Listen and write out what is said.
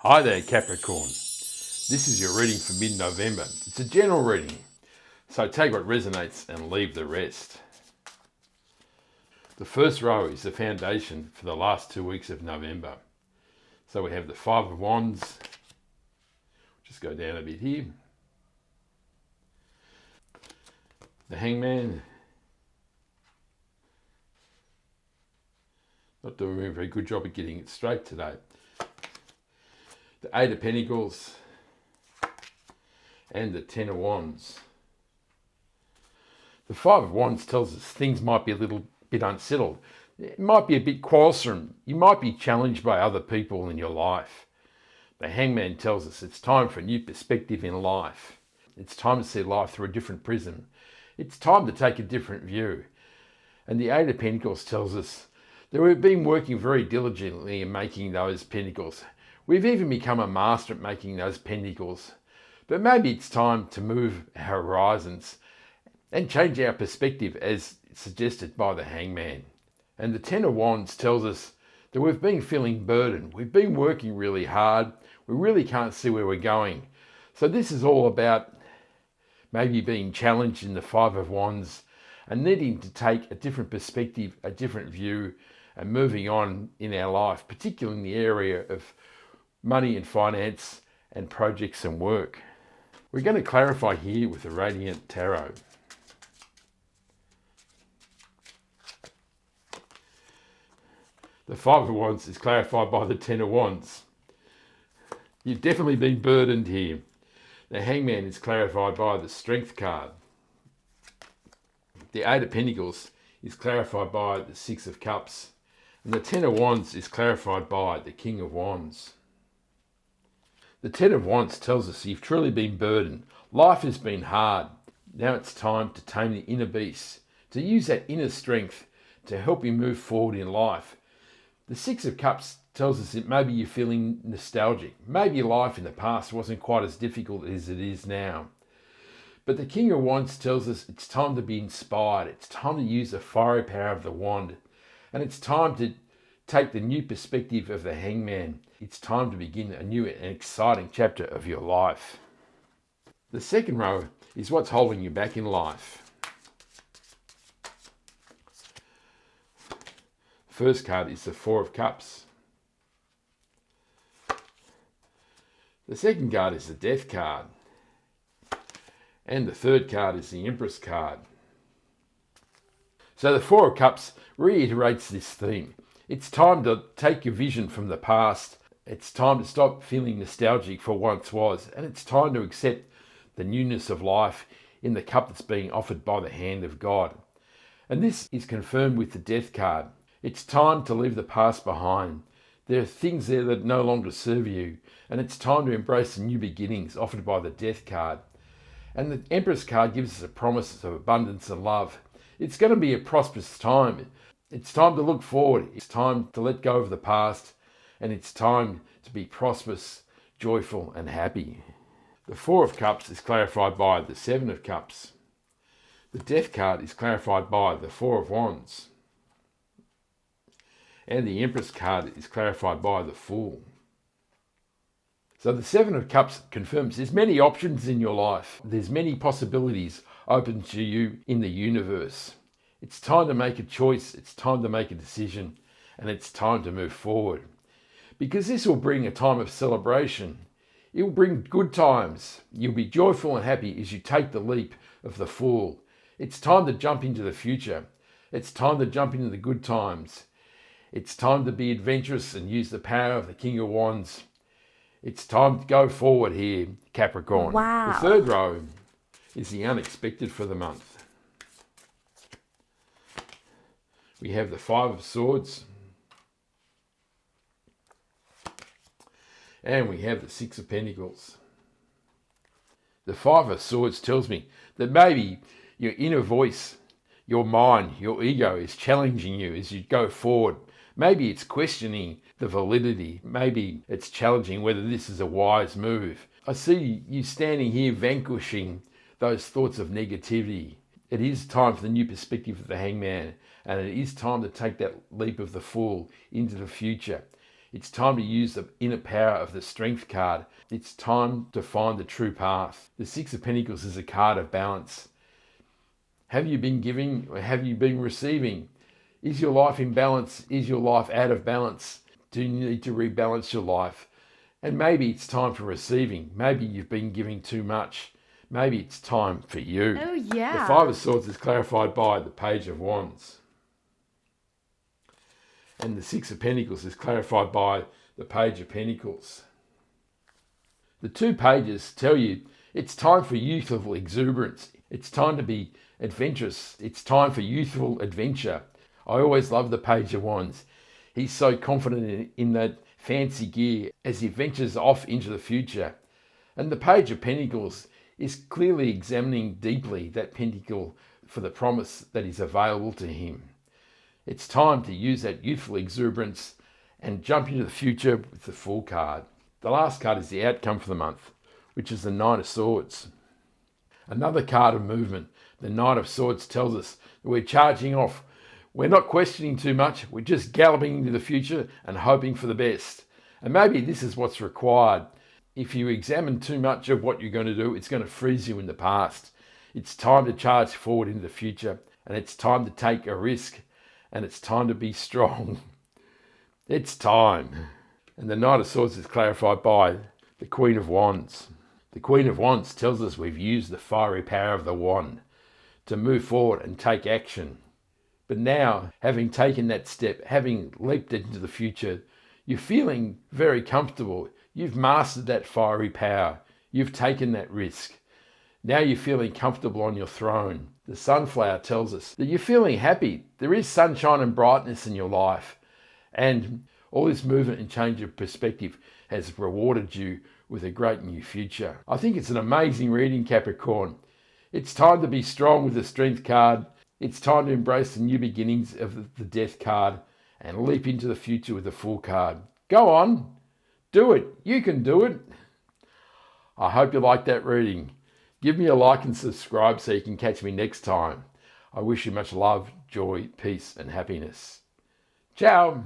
Hi there, Capricorn. This is your reading for mid-November. It's a general reading, so take what resonates and leave the rest. The first row is the foundation for the last 2 weeks of November. So we have the Five of Wands. Just go down a bit here. The Hangman. Not doing a very good job of getting it straight today. The Eight of Pentacles and the Ten of Wands. The Five of Wands tells us things might be a little bit unsettled. It might be a bit quarrelsome. You might be challenged by other people in your life. The Hangman tells us it's time for a new perspective in life. It's time to see life through a different prism. It's time to take a different view. And the Eight of Pentacles tells us that we've been working very diligently in making those pentacles. We've even become a master at making those pentacles. But maybe it's time to move our horizons and change our perspective as suggested by the Hangman. And the Ten of Wands tells us that we've been feeling burdened. We've been working really hard. We really can't see where we're going. So this is all about maybe being challenged in the Five of Wands and needing to take a different perspective, a different view, and moving on in our life, particularly in the area of money and finance and projects and work. We're going to clarify here with the Radiant Tarot. The Five of Wands is clarified by the Ten of Wands. You've definitely been burdened here. The Hangman is clarified by the Strength card. The Eight of Pentacles is clarified by the Six of Cups. And the Ten of Wands is clarified by the King of Wands. The Ten of Wands tells us you've truly been burdened. Life has been hard. Now it's time to tame the inner beast, to use that inner strength to help you move forward in life. The Six of Cups tells us that maybe you're feeling nostalgic. Maybe your life in the past wasn't quite as difficult as it is now. But the King of Wands tells us it's time to be inspired. It's time to use the fiery power of the wand. And it's time to take the new perspective of the Hangman. It's time to begin a new and exciting chapter of your life. The second row is what's holding you back in life. First card is the Four of Cups. The second card is the Death card. And the third card is the Empress card. So the Four of Cups reiterates this theme. It's time to take your vision from the past. It's time to stop feeling nostalgic for what once was. And it's time to accept the newness of life in the cup that's being offered by the hand of God. And this is confirmed with the Death card. It's time to leave the past behind. There are things there that no longer serve you. And it's time to embrace the new beginnings offered by the Death card. And the Empress card gives us a promise of abundance and love. It's going to be a prosperous time. It's time to look forward. It's time to let go of the past. And it's time to be prosperous, joyful and happy. The Four of Cups is clarified by the Seven of Cups. The Death card is clarified by the Four of Wands. And the Empress card is clarified by the Fool. So the Seven of Cups confirms there's many options in your life. There's many possibilities open to you in the universe. It's time to make a choice. It's time to make a decision. And it's time to move forward. Because this will bring a time of celebration. It will bring good times. You'll be joyful and happy as you take the leap of the Fool. It's time to jump into the future. It's time to jump into the good times. It's time to be adventurous and use the power of the King of Wands. It's time to go forward here, Capricorn. Wow. The third row is the unexpected for the month. We have the Five of Swords. And we have the Six of Pentacles. The Five of Swords tells me that maybe your inner voice, your mind, your ego is challenging you as you go forward. Maybe it's questioning the validity. Maybe it's challenging whether this is a wise move. I see you standing here vanquishing those thoughts of negativity. It is time for the new perspective of the Hangman, and it is time to take that leap of the Fool into the future. It's time to use the inner power of the Strength card. It's time to find the true path. The Six of Pentacles is a card of balance. Have you been giving or have you been receiving? Is your life in balance? Is your life out of balance? Do you need to rebalance your life? And maybe it's time for receiving. Maybe you've been giving too much. Maybe it's time for you. Oh, yeah. The Five of Swords is clarified by the Page of Wands. And the Six of Pentacles is clarified by the Page of Pentacles. The two pages tell you it's time for youthful exuberance. It's time to be adventurous. It's time for youthful adventure. I always love the Page of Wands. He's so confident in that fancy gear as he ventures off into the future. And the Page of Pentacles is clearly examining deeply that pentacle for the promise that is available to him. It's time to use that youthful exuberance and jump into the future with the Fool card. The last card is the outcome for the month, which is the Knight of Swords. Another card of movement. The Knight of Swords tells us that we're charging off. We're not questioning too much. We're just galloping into the future and hoping for the best. And maybe this is what's required. If you examine too much of what you're going to do, it's going to freeze you in the past. It's time to charge forward into the future, and it's time to take a risk, and it's time to be strong. It's time. And the Knight of Swords is clarified by the Queen of Wands. The Queen of Wands tells us we've used the fiery power of the wand to move forward and take action. But now, having taken that step, having leaped into the future, you're feeling very comfortable. You've mastered that fiery power. You've taken that risk. Now you're feeling comfortable on your throne. The Sunflower tells us that you're feeling happy. There is sunshine and brightness in your life. And all this movement and change of perspective has rewarded you with a great new future. I think it's an amazing reading, Capricorn. It's time to be strong with the Strength card. It's time to embrace the new beginnings of the Death card and leap into the future with the Fool card. Go on. Do it. You can do it. I hope you liked that reading. Give me a like and subscribe so you can catch me next time. I wish you much love, joy, peace and happiness. Ciao.